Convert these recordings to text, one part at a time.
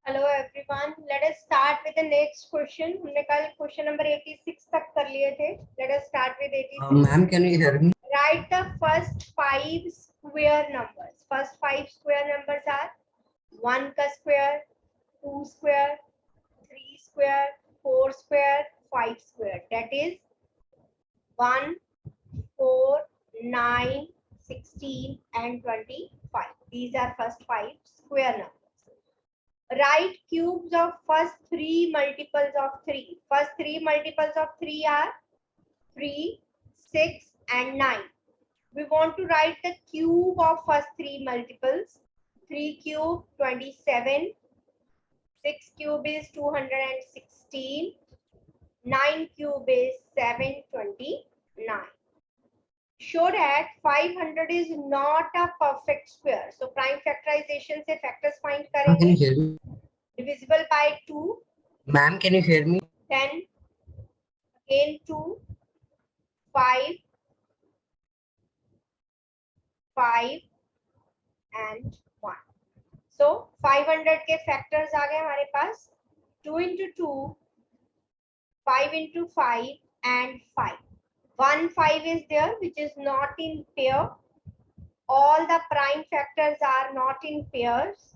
Hello everyone. Let us start with the next question. हमने कल question number 86 तक कर लिए थे. Let us start with 86. Ma'am, can you hear me? Write the first 5 square numbers. First 5 square numbers are 1 का square, 2 square, 3 square, 4 square, 5 square. That is 1, 4, 9, 16 and 25. These are first 5 square numbers. Write cubes of first 3 multiples of 3. First 3 multiples of 3 are 3, 6 and 9. We want to write the cube of first 3 multiples. 3 cube 27, 6 cube is 216, 9 cube is 729. Show that 500 is not a perfect square. So prime factorization से factors find Can करेंगे. you hear me? Divisible by 2. Ma'am, can you hear me? 10, again 2, 5, 5 and 1. So 500 के factors आ गए हमारे पास. 2 into 2, 5 into 5 and 5. 1 5 is there which is not in pair. All the prime factors are not in pairs.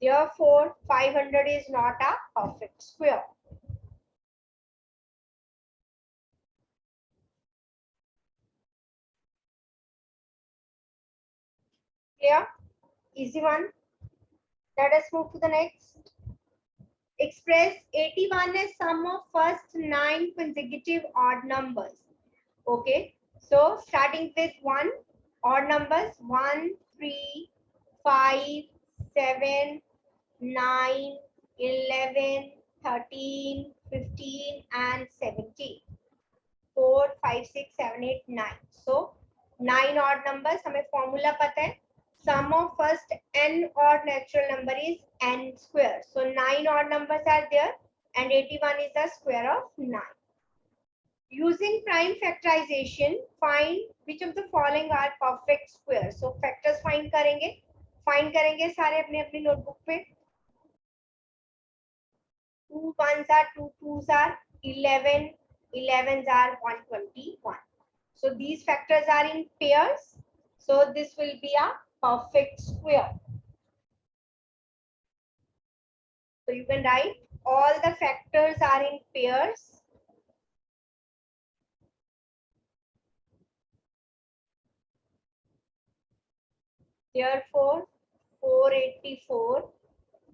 Therefore, 500 is not a perfect square. Clear? Easy one. Let us move to the next. Express 81 as sum of first 9 consecutive odd numbers. Okay. So, starting with 1, odd numbers 1, 3, 5, 7, 9, 11, 13, 15 and 17. 4, 5, 6, 7, 8, 9. So 9 odd numbers. हमें formula पता है. Sum of first n odd natural number is n square. So 9 odd numbers are there and 81 is the square of 9. Using prime factorization, find which of the following are perfect squares. So factors find करेंगे सारे अपने अपनी notebook पे. 2 1s are 2 2s are 11, 11s are 121. So these factors are in pairs. So this will be a perfect square. So you can write all the factors are in pairs. Therefore 484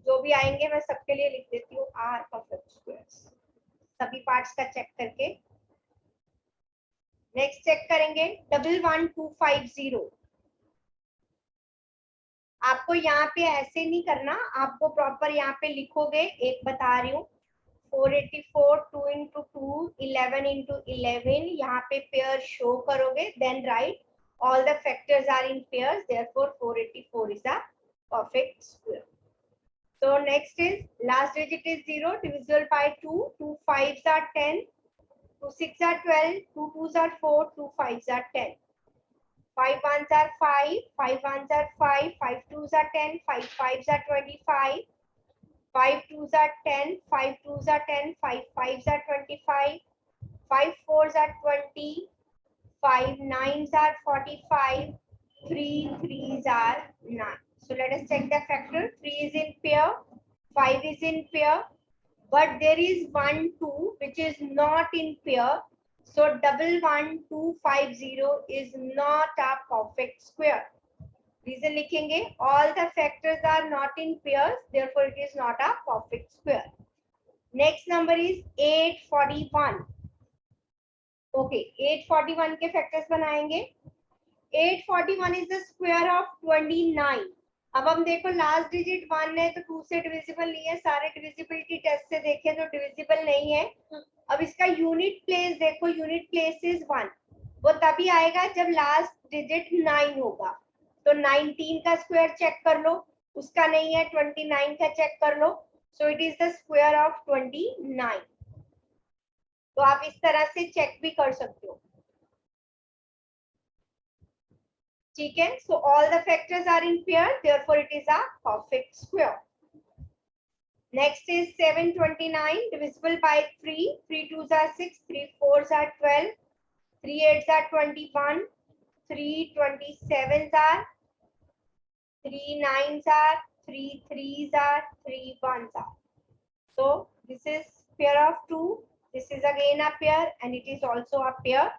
जो भी आएंगे मैं सबके लिए लिख देती हूँ आर परफेक्ट स्क्वायर्स. सभी पार्ट्स का चेक करके नेक्स्ट चेक करेंगे. 11250. आपको यहाँ पे ऐसे नहीं करना, आपको प्रॉपर यहाँ पे लिखोगे. एक बता रही हूँ 484 2 into 2 11 into 11. यहाँ पे पेयर शो करोगे. Then right all the factors are in pairs. Therefore 484 is a perfect square. So next is last digit is 0, divisible by 2. 2 5s are 10, 2 6 are 12, 2 2s are 4, 2 5s are 10. 5 1s are 5, 5 1s are 5, 5 2s are 10, 5 5s are 25, 5 2s are 10, 5 2s are 10, 5 5s are 25, 5 4s are 20, 5 9s are 45, 3 3s are 9. So let us check the factor. 3 is in pair, 5 is in pair, but there is 1 2 which is not in pair. So 11250 is not a perfect square. Reason लिखेंगे, all the factors are not in pairs, therefore it is not a perfect square. Next number is 841. Okay, 841 के factors बनाएंगे. 841 is the square of 29. अब हम देखो last digit 1 है तो 2 से divisible नहीं है. सारे डिविजिबिलिटी टेस्ट से देखें तो डिविजिबल नहीं है. अब इसका यूनिट प्लेस देखो, यूनिट प्लेस इज 1. वो तभी आएगा जब लास्ट डिजिट 9 होगा. तो 19 का स्क्वायर चेक कर लो, उसका नहीं है. 29 का चेक कर लो. So it is the square of 29. तो आप इस तरह से चेक भी कर सकते हो. ठीक है, so all the factors are in pair, therefore it is a perfect square. Next is 729 divisible by 3. 3 2s are 6, 3 4s are 12, 3 8s are 21, 3 27s are, 3 9s are, 3 3s are, 3 1s are. So this is pair of 2. This is again a pair and it is also a pair.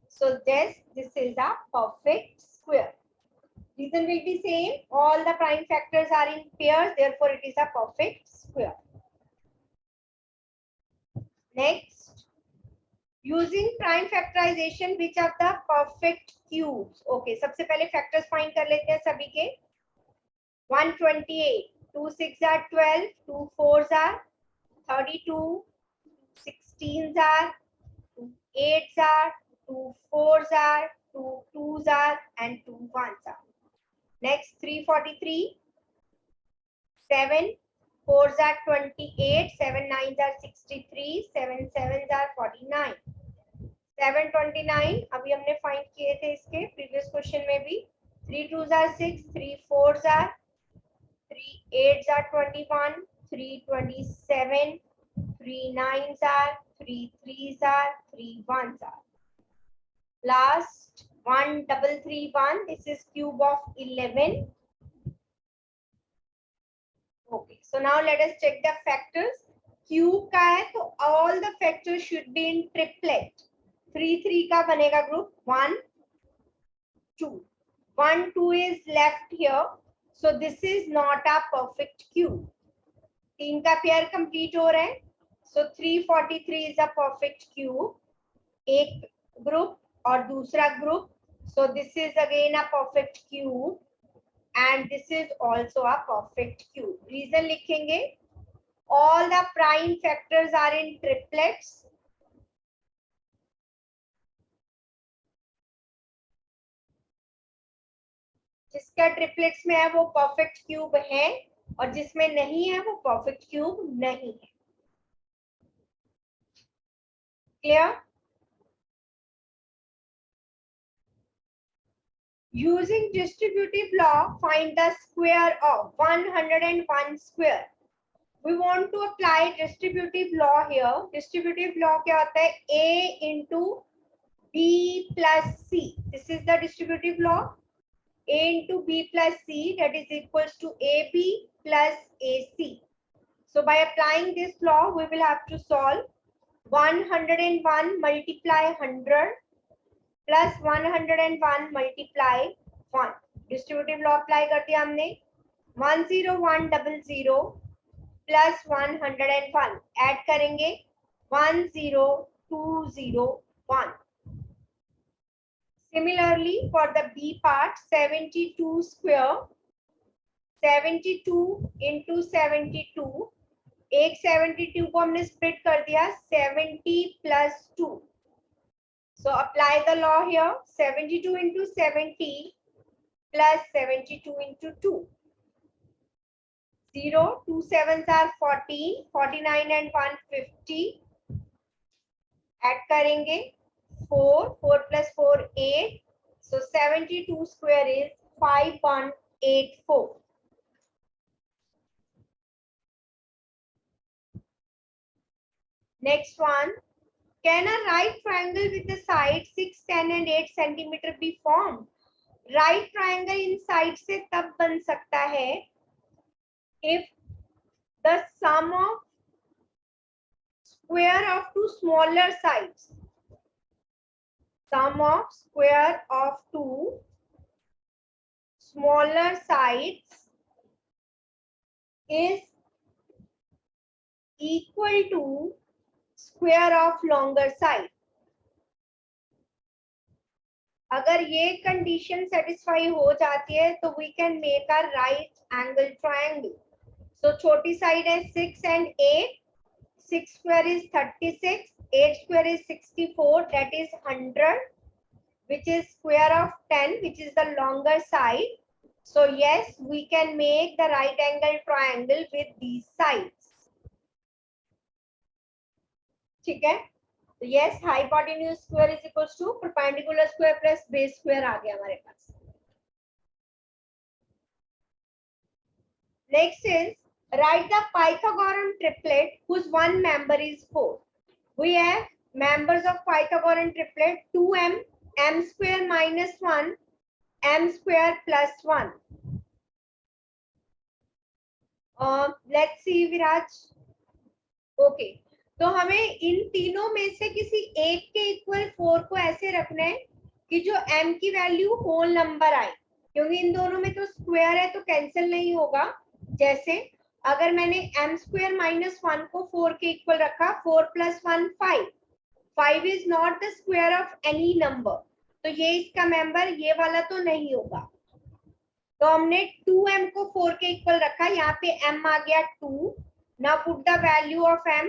So this is a perfect square. Reason will be same. All the prime factors are in pairs, therefore it is a perfect square. Next, using prime factorization, which are the perfect cubes? Okay, सबसे पहले factors find कर लेते हैं सभी के. 128, 2 6 are 12, 2 4s are 32, 16s are, 2 8s are, 2 4s are, 2 2s are, and 2 1s are. Next, 343, 7 4s are 28, 7 9s are 63, 7 7s are 49. 729 अभी हमने find किए थे इसके प्रीवियस क्वेश्चन में भी. 3 2s are 6, 3 4s are, 3 8s are 21, 3 27, 3 9s are, 3 3s are, 3 1s are. Last 1331, this is cube of 11. Okay, so now let us check the factors. Cube का है तो all the factors should be in triplet. 3 3 का बनेगा group 1 2. 1 2 is left here, so this is not a perfect cube. 3 का pair complete हो रहा है, so 343 is a perfect cube. एक group और दूसरा group, so this is again a perfect cube. And this is also a perfect cube. Reason लिखेंगे, all the prime factors are in triplets. जिसका triplets में है वो परफेक्ट क्यूब है और जिसमें नहीं है वो परफेक्ट क्यूब नहीं है. Clear? Using distributive law, find the square of 101 square. We want to apply distributive law here. Distributive law क्या होता है? A into B plus C. This is the distributive law. A into B plus C, that is equals to AB plus AC. So by applying this law, we will have to solve 101 multiply 100 plus 101 multiply 1. Distributive law apply कर दिया हमने. 10100 plus 101 add करेंगे 10201. Similarly, for the B part, 72 square, 72 into 72, एक 72 को हमने split कर दिया 70 plus 2. So apply the law here. 72 into 70 plus 72 into 2. 0, 2 7s are 14, 49 and 1 50. Add करेंगे 4, 4 plus 4 8. So 72 square is 5184. Next one. Can a right triangle with the side 6, 10 and 8 centimeter be formed? Right triangle in side से तब बन सकता है if the sum of square of two smaller sides, sum of square of two smaller sides is equal to square of longer side. अगर ये condition satisfy हो जाती है तो we can make a right angle triangle. So छोटी side है 6 and 8. 6 square is 36, 8 square is 64, that is 100, which is square of 10, which is the longer side. So yes, we can make the right angle triangle with these sides. ठीक है, तो yes, hypotenuse square is equals to perpendicular square plus base square आ गया हमारे पास. Next is write the Pythagorean triplet whose one member is 4. We have members of Pythagorean triplet 2m, m square minus 1, m square plus 1. Let's see Viraj. Okay. तो हमें इन तीनों में से किसी एक के इक्वल 4 को ऐसे रखना है कि जो m की वैल्यू होल नंबर आए, क्योंकि इन दोनों में तो स्क्वायर है तो कैंसिल नहीं होगा. जैसे अगर मैंने m स्क्वायर माइनस 1 को 4 के इक्वल रखा, 4 plus 1 5. 5 is not the square of any number, तो ये इसका मेंबर ये वाला तो नहीं होगा. तो हमने 2m को 4 के इक्वल रखा, यहाँ पे m आ गया 2. Now put the value of m.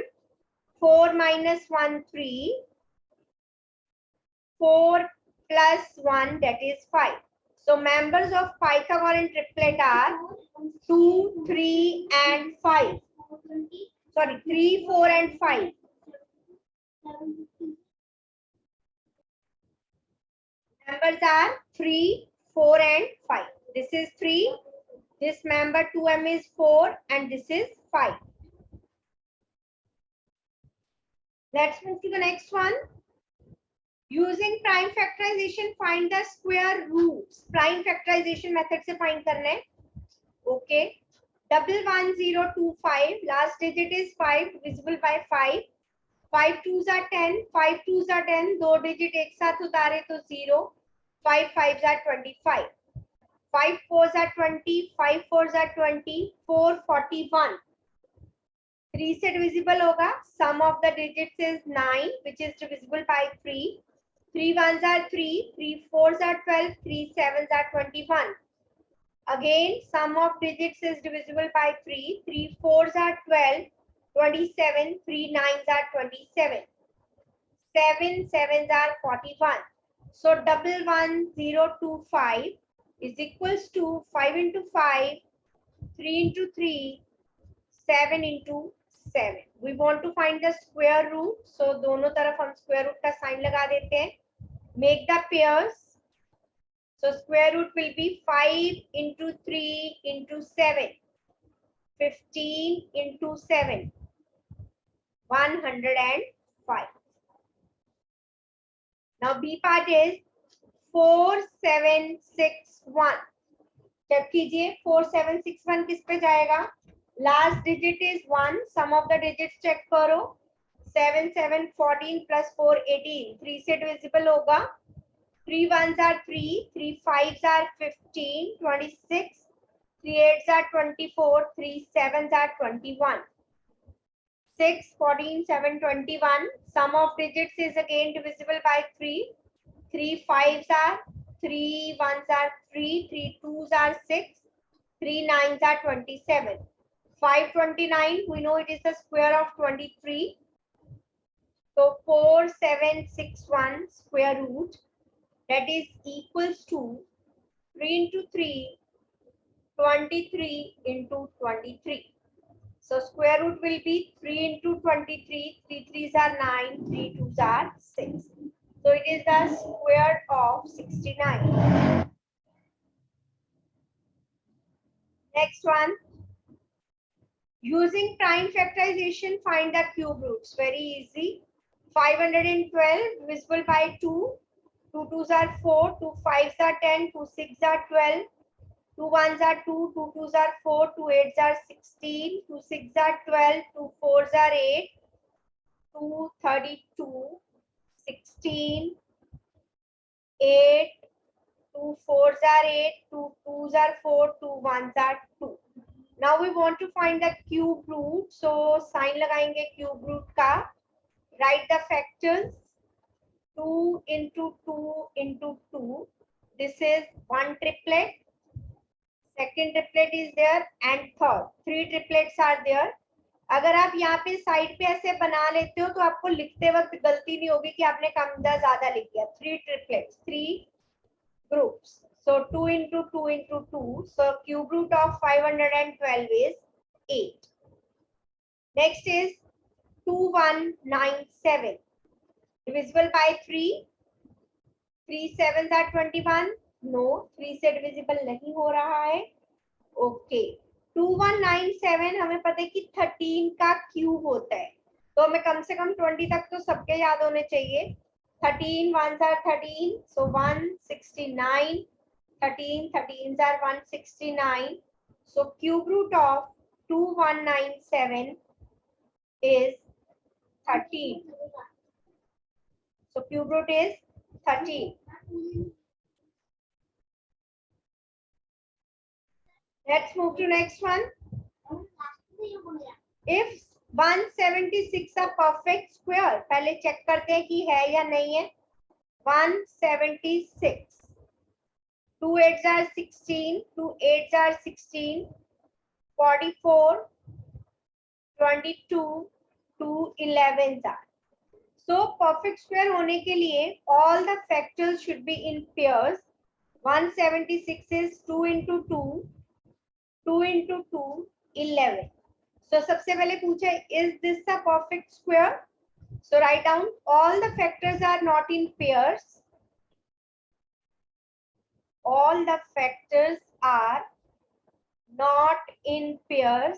4 minus 1 3, 4 plus 1 that is 5. So members of Pythagorean triplet are 2, 3 and 5. Sorry, 3, 4 and 5. Members are 3, 4 and 5. This is 3. This member 2m is 4 and this is 5. Let's move to the next one. Using prime factorization, find the square roots. Prime factorization method से find करना है. Okay. 11025. Last digit is 5, divisible by 5. 5 2s are 10. 5 2s are 10. दो digit एक साथ उतारे तो 0. 5 5s are 25. 5 4s are 20. 5 4s are 20. 4 41. 3 से divisible होगा. Sum of the digits is 9, which is divisible by 3. 3 1s are 3. 3 4s are 12. 3 7s are 21. Again, sum of digits is divisible by 3. 3 4s are 12. 27. 3 9s are 27. 7 7s are 41. So 11025 is equals to 5 into 5, 3 into 3, 7 into 7. We want to find the square root. So दोनों तरफ हम square root का sign लगा देते हैं. Make the pairs. So square root will be 5 into 3 into 7. 15 into 7. 105. Now B part is 4761. Check कीजिए 4761 किस पे जाएगा? Last digit is 1. Sum of the digits check करो. 7 7 14 plus 4 18. 3 से divisible होगा. 3 1s are 3. 3 5s are 15. 26. 3 8s are 24. 3 7s are 21. 6 14 7 21. Sum of digits is again divisible by 3. 3 5s are 3 1s are 3. 3 2s are 6. 3 9s are 27. 529, we know it is the square of 23. So 4761 square root, that is equals to 3 into 3, 23 into 23. So square root will be 3 into 23. 3 3s are 9, 3 2s are 6. So it is the square of 69. Next one. Using prime factorization, find the cube roots. Very easy. 512 divisible by 2. 2 2s are 4. 2 5s are 10. 2 6s are 12. 2 1s are 2. 2 2s are 4. 2 8s are 16. 2 6s are 12. 2 4s are 8. 2 32. 16. 8. 2 4s are 8. 2 2s are 4. 2 1s are 2. Now we want to find the cube root. So sign लगाएंगे cube root का. Write the factors. 2 into 2 into 2. This is one triplet. Second triplet is there and third. 3 triplets are there. अगर आप यहाँ पे side पे ऐसे बना लेते हो तो आपको लिखते वक्त गलती नहीं होगी कि आपने कम या ज्यादा लिख दिया. 3 triplets, 3 groups. So 2 into 2 into 2. So cube root of 512 is 8. Next is 2197. Divisible by 3. 3 7s are 21. No, 3 से divisible नहीं हो रहा है. Okay. 2197 हमें पता है कि 13 का क्यूब होता है, तो हमें कम से कम 20 तक तो सबके याद होने चाहिए। 13 1s are 13, so 169, 13 are 169, so cube root of 2197 is 13, so cube root is 13. Let's move to next one. If 176 a perfect square, पहले चेक करते हैं कि है या नहीं है। 176, 2 8s are 16, 2 8s are 16, 44, 22, 2 11s are. So perfect square होने के लिए all the factors should be in pairs. 176 is 2 into 2, 2 into 2, 11. So सबसे पहले पूछा है is this a perfect square? So write down all the factors are not in pairs. All the factors are not in pairs.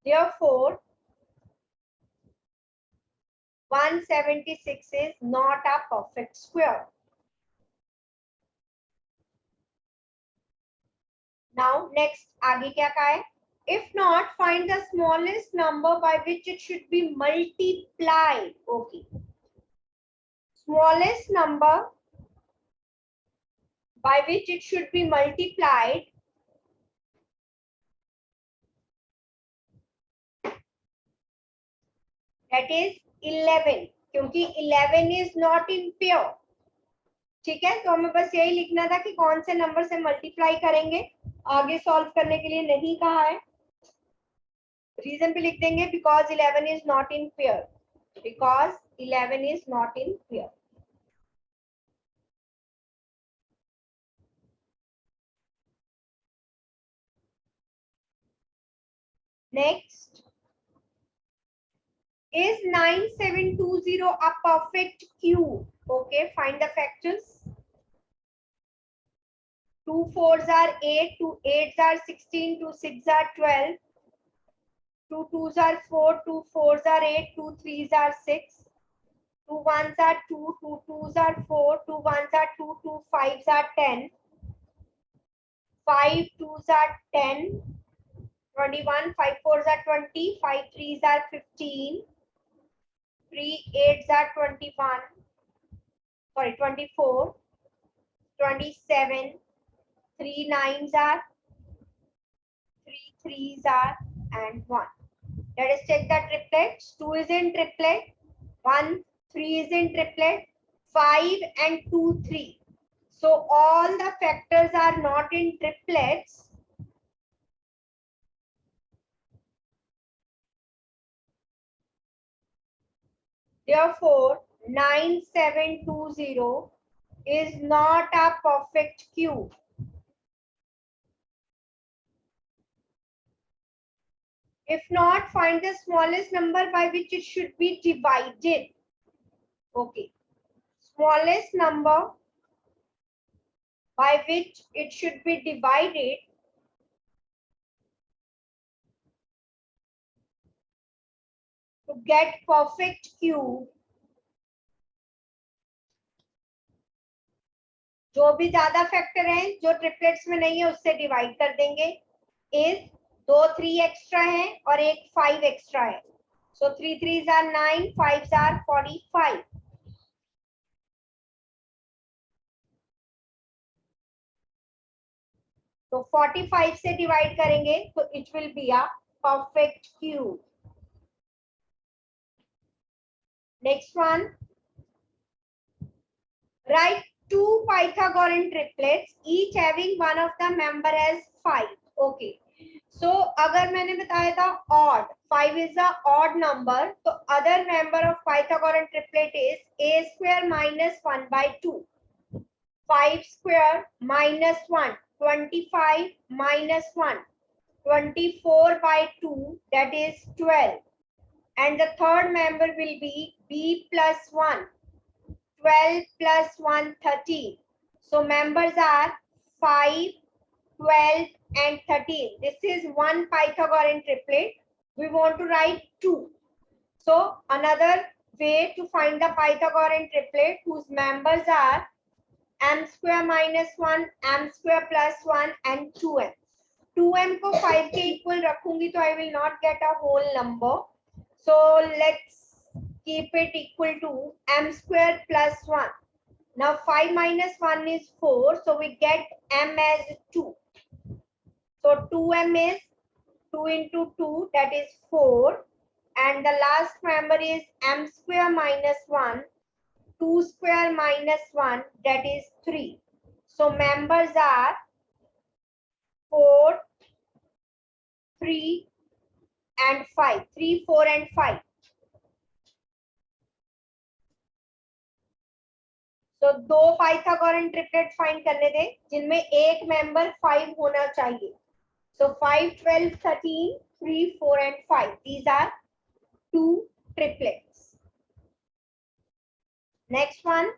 Therefore, 176 is not a perfect square. Now next आगे क्या कहा है? If not, find the smallest number by which it should be multiplied. Okay. Smallest number by which it should be multiplied that is 11, क्योंकि 11 is not in pair. ठीक है, तो हमें बस यही लिखना था कि कौन से नंबर से मल्टीप्लाई करेंगे, आगे सॉल्व करने के लिए नहीं कहा है। रीजन भी लिख देंगे because 11 is not in pair, because 11 is not in pair. Next, is 9720 a perfect cube? Okay, find the factors. 2 4s are 8, 2 8s are 16, 2 6s are 12, 2 2s are 4, 2 4s are 8, 2 3s are 6, 2 1s are 2, 2 2s are 4, 2 1s are 2, 2 5s are 10, 5 2s are 10, 21, 5 4s are 20, 5 3s are 15, 3 8s are 21, sorry 24, 27, 3 9s are, 3 3s are, and 1. Let us check the triplets. 2 is in triplet, 1 3 is in triplet, 5 and 2 3. So all the factors are not in triplets. Therefore 9720 is not a perfect cube. If not, find the smallest number by which it should be divided. Okay. Smallest number by which it should be divided to get perfect cube. जो भी ज्यादा factor हैं जो triplets में नहीं है उससे divide कर देंगे। इज 2 3 एक्स्ट्रा है और एक 5 एक्स्ट्रा है, सो 3 3s are 9, 5s are 45. तो 45 से डिवाइड करेंगे तो it will be a perfect cube. Next one, right two Pythagorean triplets each having one of the member as 5. Okay, so अगर मैंने बताया था odd, 5 is the odd number, तो other member of Pythagorean triplet is a square minus 1 by 2, 5 square minus 1, 25 minus 1, 24 by 2, that is 12, and the third member will be b plus 1, 12 plus 1, 13. So members are 5, 12 and 13. This is one Pythagorean triplet. We want to write 2. So another way to find the Pythagorean triplet whose members are m square minus 1, m square plus 1 and 2m. 2m को 5 के equal रखूंगी तो I will not get a whole number. So let's keep it equal to m square plus 1. Now 5 minus 1 is 4, so we get m as 2. So 2m is 2 into 2, that is 4. And the last member is m square minus 1, 2 square minus 1, that is 3. So members are 4, 3 and 5. 3, 4 and 5. तो दो Pythagorean triplet find करने दे जिनमें एक member 5 होना चाहिए. So 5, 12, 13, 3, 4 and 5. These are two triplets. Next one.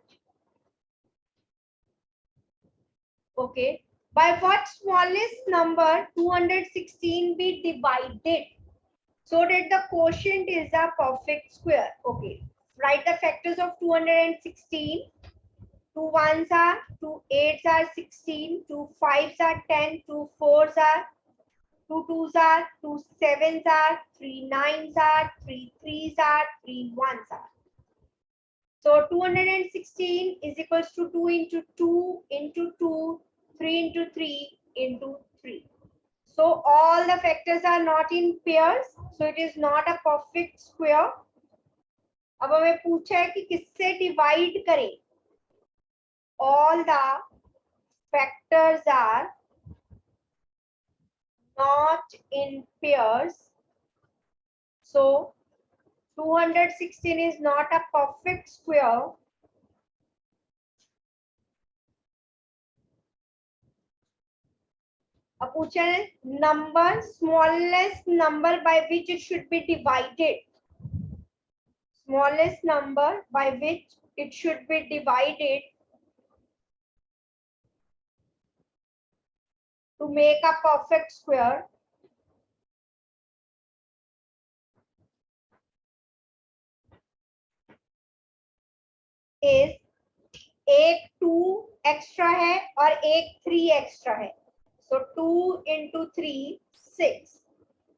Okay. By what smallest number 216 be divided so that the quotient is a perfect square? Okay. Write the factors of 216. 2 ones are, 2 8s are 16, 2 5s are 10, 2 4s are, 2 2s are, 2 7s are, 3 9s are, 3 3s are, 3 1s are. So 216 is equals to 2 into 2 into 2, 3 into 3 into 3. So all the factors are not in pairs, so it is not a perfect square. अब हमें पूछा है कि किससे divide करें. All the factors are not in pairs, so 216 is not a perfect square. अब पूछा है number, smallest number by which it should be divided. Smallest number by which it should be divided to make a perfect square is एक 2 extra है और एक 3 extra है. So 2 into 3, 6.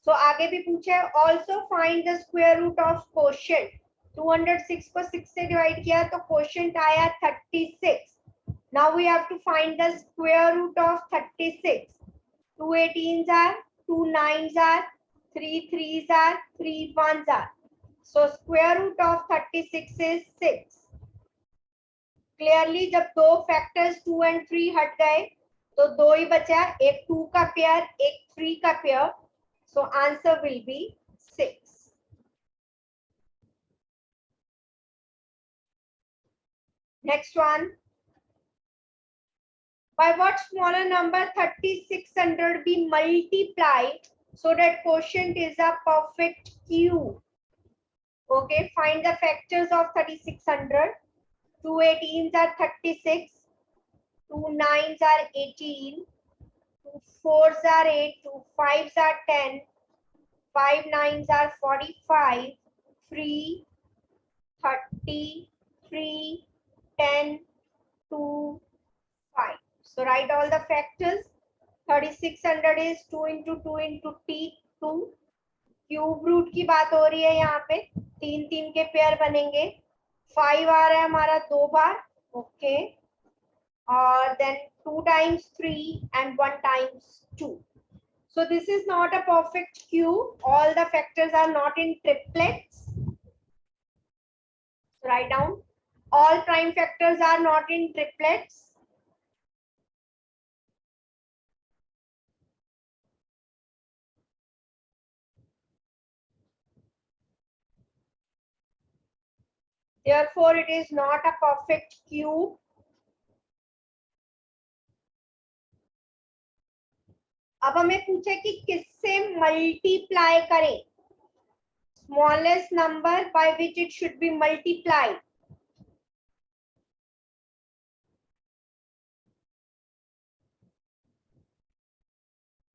So आगे भी पूछा है also find the square root of quotient. 206 को 6 से डिवाइड किया तो quotient आया 36. Now we have to find the square root of 36. 2 18s are, 2 9s are, 3 3s are, 3 1s are. So square root of 36 is 6. Clearly जब दो factors 2 and 3 हट गए तो दो ही बचा, एक 2 का पेयर एक 3 का pair. So answer will be 6. Next one. By what smaller number 3600 be multiplied so that quotient is a perfect cube? Okay, find the factors of 3600. 2 18s are 36, 2 9s are 18, 2 4s are 8, 2 5s are 10, 5 9s are 45, 3 30, 3 10, 2 5. So write all the factors. 3600 is 2 into 2 into t2. Cube root की बात हो रही है यहाँ पे, 3 3 के pair बनेंगे. 5 आ रहा है हमारा 2 बार. ओके. और then 2 times 3 and 1 times 2. So this is not a perfect cube. All the factors are not in triplets. So write down. All prime factors are not in triplets. Therefore, it is not a perfect cube. अब हमें पूछे कि किससे multiply करें. Smallest number by which it should be multiplied.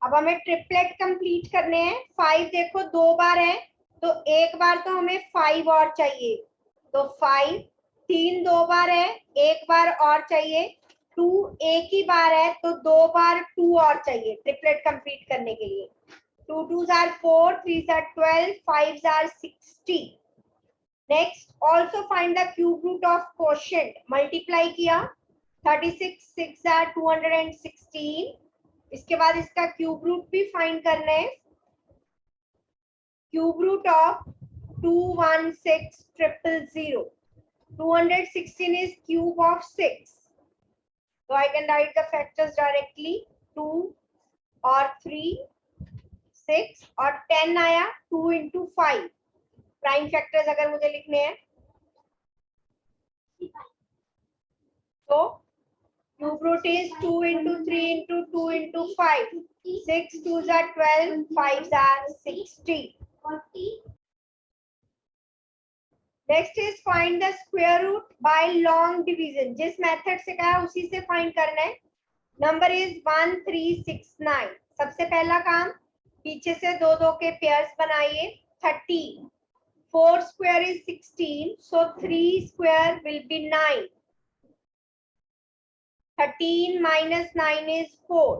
अब हमें triplet complete करने हैं। 5 देखो 2 बार है तो एक बार तो हमें 5 और चाहिए, तो 5। 3 2 बार है, एक बार और चाहिए। 2 एक ही बार है तो 2 बार 2 और चाहिए ट्रिपलेट कंप्लीट करने के लिए। 2 2s are 4, 3s are 12, 5s are 60। Next also find the cube root of quotient. Multiply किया 36 6 are 216। इसके बाद इसका क्यूब रूट भी फाइंड करना है। Cube root of 216,000। 216 is cube of 6, so I can write the factors directly। 2 और 3 6 और 10 आया 2 into 5। प्राइम फैक्टर्स अगर मुझे लिखने हैं तो cube root is 2 into 3 into 2 into 5। 6 2s are 12, 5s are 60। Next is find the square root by long division. जिस method से कहा उसी से फाइंड करना है। Number is 1369। सबसे पहला काम पीछे से दो दो के पेयर्स बनाइए। 13 4 square is 16, so 3 square will be 9। 13 minus 9 is 4।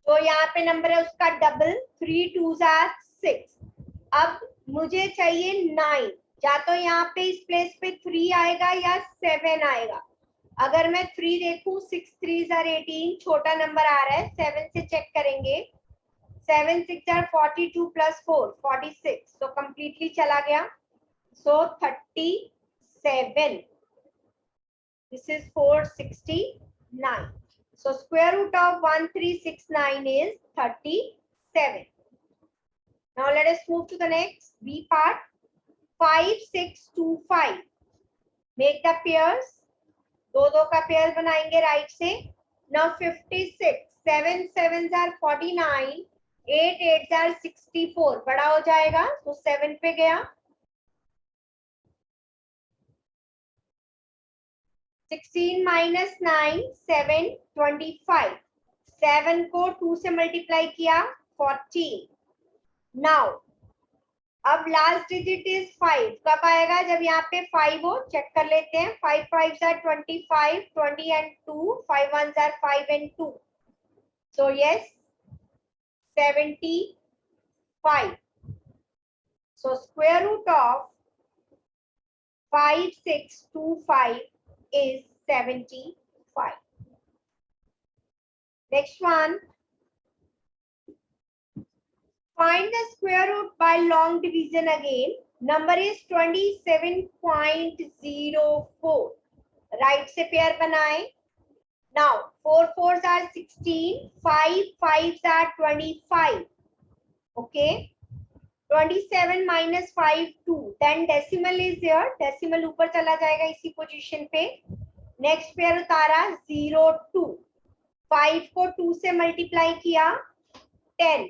तो यहाँ पे नंबर है उसका डबल। 3 2s are 6। अब मुझे चाहिए 9। या तो यहाँ पे इस प्लेस पे 3 आएगा या 7 आएगा। अगर मैं 3 देखूं 6 3s are 18, छोटा नंबर आ रहा है। 7 से चेक करेंगे। 7 6 are 42 plus 4 46, तो कंप्लीटली चला गया। सो 37। This is 469. So square root of 1369 is 37. Now let us move to the next B part. 5 6 2 5. Make the pairs. दो दो का पेयर बनाएंगे राइट से। Now 56. 7 7s are 49. 8 8s are 64। बड़ा हो जाएगा तो 7 पे गया। 16 minus 9 7 25। 7 को 2 से मल्टीप्लाई किया 14। नाउ अब लास्ट डिजिट इज 5। कब आएगा? जब यहाँ पे 5 हो। चेक कर लेते हैं। 5 5s are 25, 20 and 2, 5 1s are 5 and 2, so yes 75। so square root of 5625 is 75। next one, find the square root by long division again. Number is 27.04। Right से पेयर बनाए। Now 4 4s are 16, 5 5s are 25। okay, 27 minus 5 2, then decimal is here। decimal ऊपर चला जाएगा इसी position पे। Next pair उतारा 0 2। 5 को 2 से मल्टीप्लाई किया 10।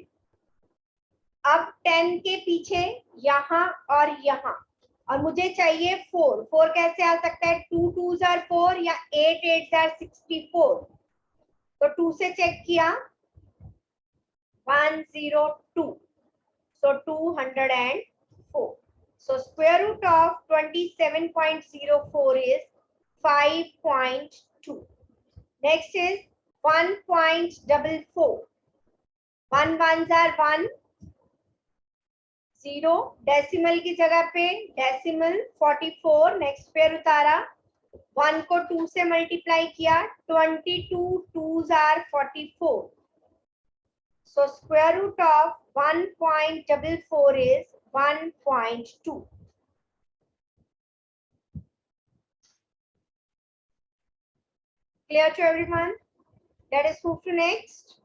अब 10 के पीछे यहाँ और यहाँ, और मुझे चाहिए 4। 4 कैसे आ सकता है? 2 2s are 4 या 8 8s are 64। तो 2 से चेक किया 102, so 204। so square root of 27.04 is 5.2। next is 1.44। 1 1s are 1, 0 decimal की जगह पे डेसिमल 44। नेक्स्ट पेयर उतारा। 1 को 2 से मल्टीप्लाई किया 22 2s are 44। so square root of 1.44 is 1.2। clear to everyone? Let us move to next.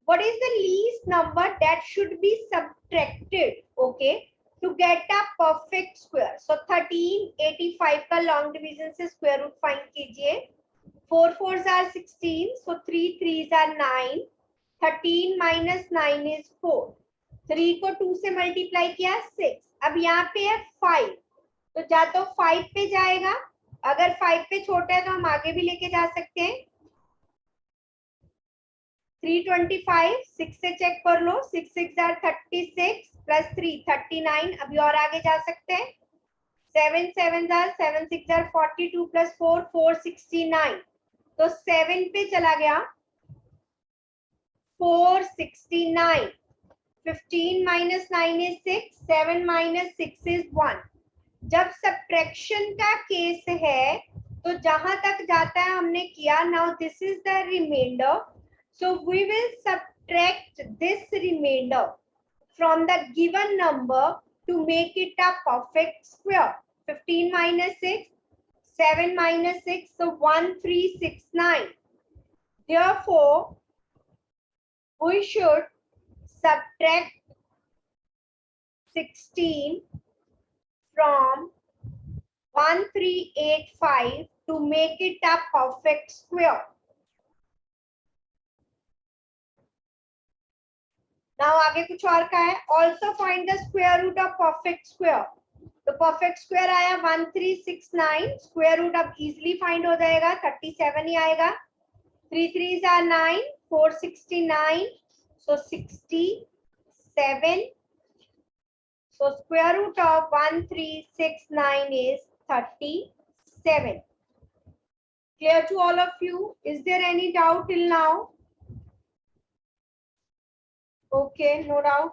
What is the least number that should be subtracted, okay, to get a perfect square? so 1385 का long division से square root find कीजिए। 4 4s are 16, so 3 3s are 9। 13 minus 9 is 4। 3 को 2 से multiply किया 6। अब यहाँ पे है 5, तो या तो 5 पे जाएगा। अगर 5 पे छोटा है तो हम आगे भी लेके जा सकते हैं। 325 6 से चेक कर लो, 6 6 are 36 प्लस 3 39। अभी और आगे जा सकते हैं। 7 7 are 7 6 are 42 प्लस 4 469। तो 7 पे चला गया 469। 15 minus 9 is 6, 7 minus 6 is 1। जब सब्ट्रैक्शन का केस है तो जहां तक जाता है हमने किया। Now this is the remainder, so we will subtract this remainder from the given number to make it a perfect square. 15 minus 6, 7 minus 6, so 1369। Therefore, we should subtract 16 from 1385 to make it a perfect square. Now आगे कुछ और का है। Also find the square root of perfect square. तो perfect square आया 1369, square root अब easily find हो जाएगा, 37 ही आएगा। 3 3s are 9, 469, so 67. So square root of 1369 is 37. Clear to all of you? Is there any doubt till now? Okay, no doubt.